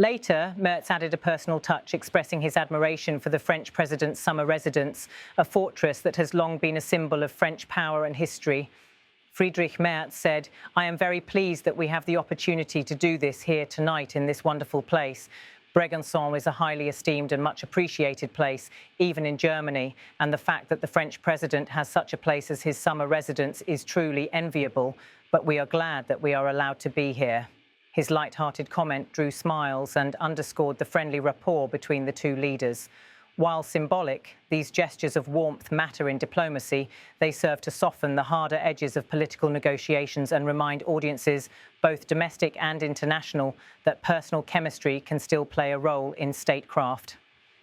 Later, Merz added a personal touch, expressing his admiration for the French president's summer residence, a fortress that has long been a symbol of French power and history. Friedrich Merz said, "I am very pleased that we have the opportunity to do this here tonight in this wonderful place. Brégançon is a highly esteemed and much appreciated place, even in Germany, and the fact that the French president has such a place as his summer residence is truly enviable, but we are glad that we are allowed to be here." His light-hearted comment drew smiles and underscored the friendly rapport between the two leaders. While symbolic, these gestures of warmth matter in diplomacy. They serve to soften the harder edges of political negotiations and remind audiences, both domestic and international, that personal chemistry can still play a role in statecraft.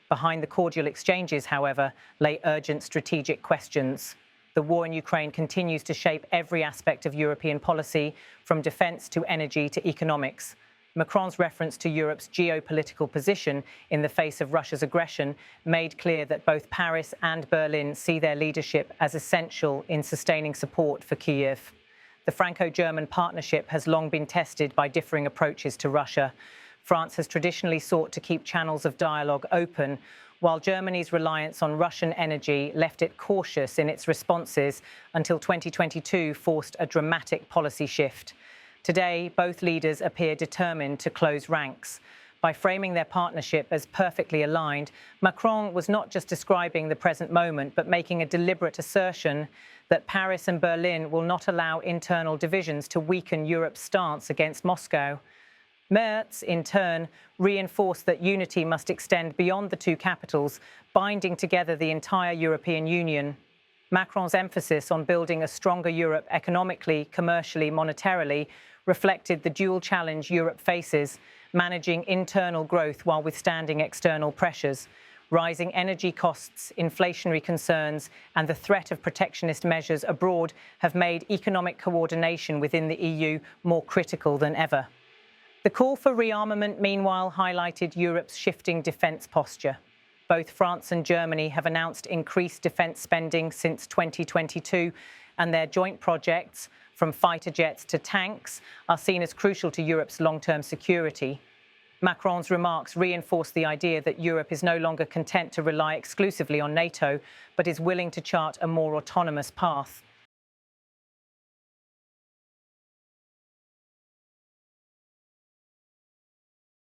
Behind the cordial exchanges, however, lay urgent strategic questions. The war in Ukraine continues to shape every aspect of European policy, from defence to energy to economics. Macron's reference to Europe's geopolitical position in the face of Russia's aggression made clear that both Paris and Berlin see their leadership as essential in sustaining support for Kyiv. The Franco-German partnership has long been tested by differing approaches to Russia. France has traditionally sought to keep channels of dialogue open, while Germany's reliance on Russian energy left it cautious in its responses until 2022 forced a dramatic policy shift. Today, both leaders appear determined to close ranks. By framing their partnership as perfectly aligned, Macron was not just describing the present moment, but making a deliberate assertion that Paris and Berlin will not allow internal divisions to weaken Europe's stance against Moscow. Merz, in turn, reinforced that unity must extend beyond the two capitals, binding together the entire European Union. Macron's emphasis on building a stronger Europe economically, commercially, monetarily reflected the dual challenge Europe faces, managing internal growth while withstanding external pressures. Rising energy costs, inflationary concerns, and the threat of protectionist measures abroad have made economic coordination within the EU more critical than ever. The call for rearmament, meanwhile, highlighted Europe's shifting defence posture. Both France and Germany have announced increased defence spending since 2022, and their joint projects, from fighter jets to tanks, are seen as crucial to Europe's long-term security. Macron's remarks reinforce the idea that Europe is no longer content to rely exclusively on NATO, but is willing to chart a more autonomous path.